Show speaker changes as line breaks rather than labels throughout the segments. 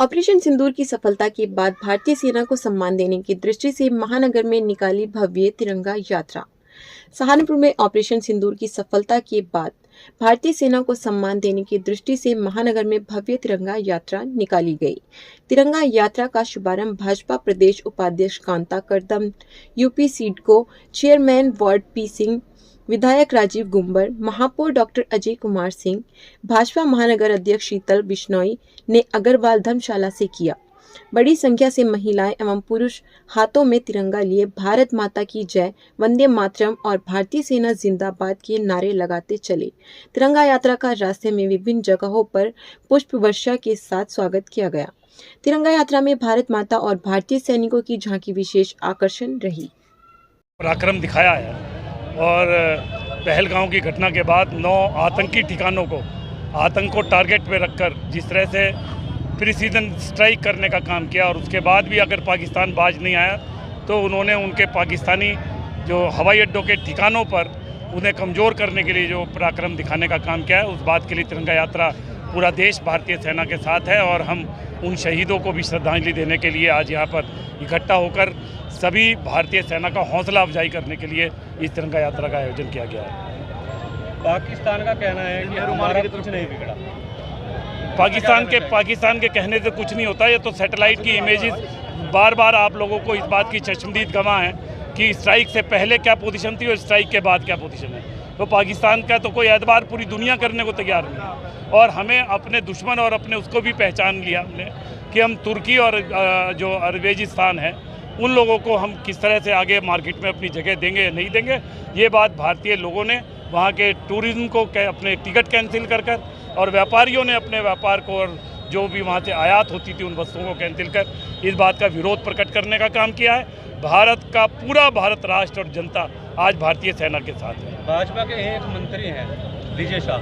Operation सिंदूर की सफलता के बाद भारतीय सेना को सम्मान देने की दृष्टि से महानगर में निकाली भव्य तिरंगा यात्रा। सहारनपुर में ऑपरेशन सिंदूर की सफलता के बाद भारतीय सेना को सम्मान देने की दृष्टि से महानगर में भव्य तिरंगा यात्रा निकाली गई। तिरंगा यात्रा का शुभारंभ भाजपा प्रदेश उपाध्यक्ष Kanta Kardam, UP SIDCO chairman वार्ड पी सिंह, विधायक राजीव गुंबर, महापौर डॉक्टर अजय कुमार सिंह, भाजपा महानगर अध्यक्ष शीतल बिश्नोई ने अग्रवाल धर्मशाला से किया। बड़ी संख्या से महिलाएं एवं पुरुष हाथों में तिरंगा लिए भारत माता की जय, वंदे मातरम और भारतीय सेना जिंदाबाद के नारे लगाते चले। तिरंगा यात्रा का रास्ते में विभिन्न जगहों पर पुष्प वर्षा के साथ स्वागत किया गया। तिरंगा यात्रा में भारत माता और भारतीय सैनिकों की झांकी विशेष आकर्षण रही।
पराक्रम दिखाया है और पहलगांव की घटना के बाद 9 आतंकी ठिकानों को आतंक को टारगेट पे रखकर जिस तरह से प्रिसीजन स्ट्राइक करने का काम किया और उसके बाद भी अगर पाकिस्तान बाज नहीं आया तो उन्होंने उनके पाकिस्तानी जो हवाई अड्डों के ठिकानों पर उन्हें कमज़ोर करने के लिए जो पराक्रम दिखाने का काम किया है, उस बात के लिए तिरंगा यात्रा पूरा देश भारतीय सेना के साथ है और हम उन शहीदों को भी श्रद्धांजलि देने के लिए आज यहाँ पर इकट्ठा होकर सभी भारतीय सेना का हौसला अफजाई करने के लिए इस तिरंगा यात्रा का आयोजन किया गया है।
पाकिस्तान का कहना है कि हमारा कुछ नहीं बिगड़ा।
पाकिस्तान के कहने से कुछ नहीं होता। ये तो सैटेलाइट की इमेजेस बार बार आप लोगों को इस बात की चश्मदीद गवाह है कि स्ट्राइक से पहले क्या पोजीशन थी और स्ट्राइक के बाद क्या पोजीशन है। तो पाकिस्तान का तो कोई एतबार पूरी दुनिया करने को तैयार नहीं है और हमें अपने दुश्मन और अपने उसको भी पहचान लिया हमने कि हम तुर्की और जो अरबेजिस्तान है उन लोगों को हम किस तरह से आगे मार्केट में अपनी जगह देंगे या नहीं देंगे। ये बात भारतीय लोगों ने वहाँ के टूरिज्म को अपने टिकट कैंसिल कर और व्यापारियों ने अपने व्यापार को और जो भी वहाँ से आयात होती थी उन वस्तुओं को कैंसिल कर इस बात का विरोध प्रकट करने का काम किया है। भारत का पूरा भारत राष्ट्र और जनता आज भारतीय सेना के साथ है।
भाजपा के एक मंत्री हैं विजय शाह,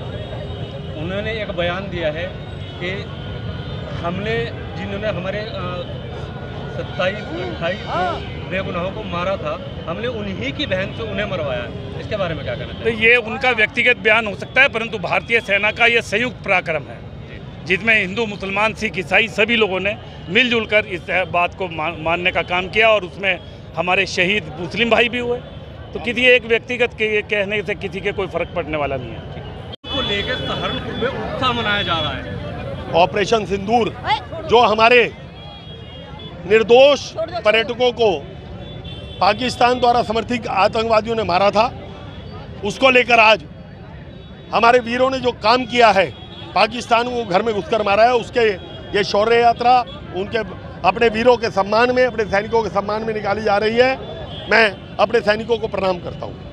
उन्होंने एक बयान दिया है कि हमने जिन्होंने हमारे 27-28 बेगुनाहों को मारा था, हमने उन्हीं की बहन से उन्हें मरवाया है। इसके बारे में क्या कहना चाहिए?
तो ये उनका व्यक्तिगत बयान हो सकता है, परंतु भारतीय सेना का ये संयुक्त पराक्रम है जिसमें हिंदू, मुसलमान, सिख, ईसाई सभी लोगों ने मिलजुल कर इस बात को मानने का काम किया और उसमें हमारे शहीद मुस्लिम भाई भी हुए। तो किसी एक व्यक्तिगत के कहने से किसी के कोई फर्क पड़ने वाला नहीं है।
को लेकर सहारनपुर में उत्साह मनाया जा रहा है।
ऑपरेशन सिंदूर जो हमारे निर्दोष पर्यटकों को पाकिस्तान द्वारा समर्थित आतंकवादियों ने मारा था, उसको लेकर आज हमारे वीरों ने जो काम किया है, पाकिस्तान को घर में घुसकर मारा है, उसके ये शौर्य यात्रा उनके अपने वीरों के सम्मान में, अपने सैनिकों के सम्मान में निकाली जा रही है। मैं अपने सैनिकों को प्रणाम करता हूँ।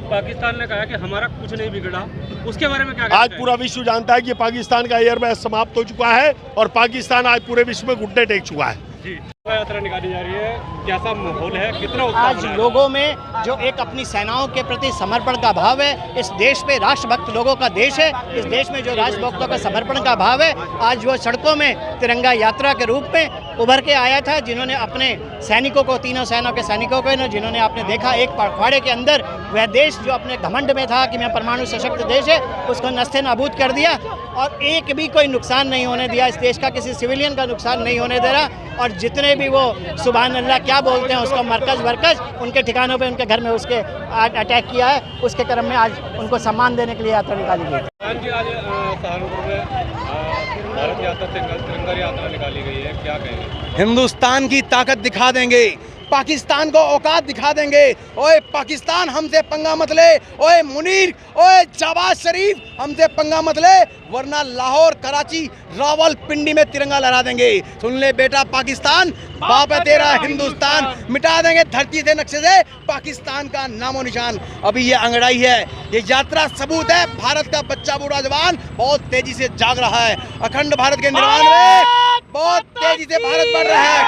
पाकिस्तान ने कहा कि हमारा कुछ नहीं बिगड़ा, उसके बारे में क्या
आज पूरा विश्व जानता है कि पाकिस्तान का एयरबेस समाप्त हो चुका है और पाकिस्तान आज पूरे विश्व में घुटने टेक चुका है।
जी, यात्रा निकाली जा रही है, कैसा माहौल है, कितना उत्साह
आज लोगों में जो एक अपनी सेनाओं के प्रति समर्पण का भाव है। इस देश पे राष्ट्रभक्त लोगों का देश है। इस देश में जो राष्ट्रभक्तों का समर्पण का भाव है, आज वो सड़कों में तिरंगा यात्रा के रूप में उभर के आया था। जिन्होंने अपने सैनिकों को, तीनों सेनाओं के सैनिकों को, जिन्होंने आपने देखा एक पखवाड़े के अंदर वह देश जो अपने घमंड में था कि मैं परमाणु सशक्त देश है, उसको नस्ते नाबूद कर दिया और एक भी कोई नुकसान नहीं होने दिया। इस देश का किसी सिविलियन का नुकसान नहीं होने दे रहा और जितने भी वो सुभान अल्लाह क्या बोलते हैं उसको मरकज वरकज उनके ठिकानों पे, उनके घर में उसके अटैक किया है। उसके क्रम में आज उनको सम्मान देने के लिए यात्रा निकाली गई।
आज सहारनपुर में भारत यात्रा तिरंगा यात्रा निकाली गई है, क्या कहेंगे?
हिंदुस्तान की ताकत दिखा देंगे, पाकिस्तान को औकात दिखा देंगे। ओए पाकिस्तान हमसे पंगा मत ले, ओए मुनीर, ओए शहबाज शरीफ हमसे पंगा मत ले, वरना लाहौर, कराची, रावलपिंडी में तिरंगा लहरा देंगे। सुन ले बेटा, पाकिस्तान बाप है तेरा, हिंदुस्तान मिटा देंगे धरती से, नक्शे से पाकिस्तान का नामो निशान। अभी ये अंगड़ाई है, ये यात्रा सबूत है भारत का बच्चा बूढ़ा जवान बहुत तेजी से जाग रहा है। अखंड भारत के निर्माण में बहुत तेजी से भारत बढ़ रहा है।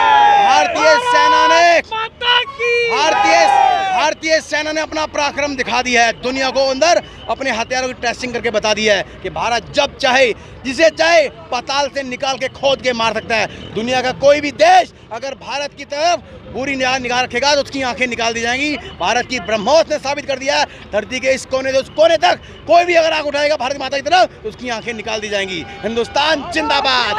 भारतीय सेना ने अपना पराक्रम दिखा दिया है, दुनिया को अंदर अपने हथियारों की टेस्टिंग करके बता दिया है कि भारत जब चाहे, जिसे चाहे पाताल से निकाल के खोद के मार सकता है। दुनिया का कोई भी देश अगर भारत की तरफ बुरी निगाह रखेगा तो उसकी आंखें निकाल दी जाएंगी। भारत की ब्रह्मोस ने साबित कर दिया है, धरती के इस कोने से उस कोने तक कोई भी अगर आंख उठाएगा भारत माता की तरफ तो उसकी आंखें निकाल दी जाएंगी। हिंदुस्तान जिंदाबाद।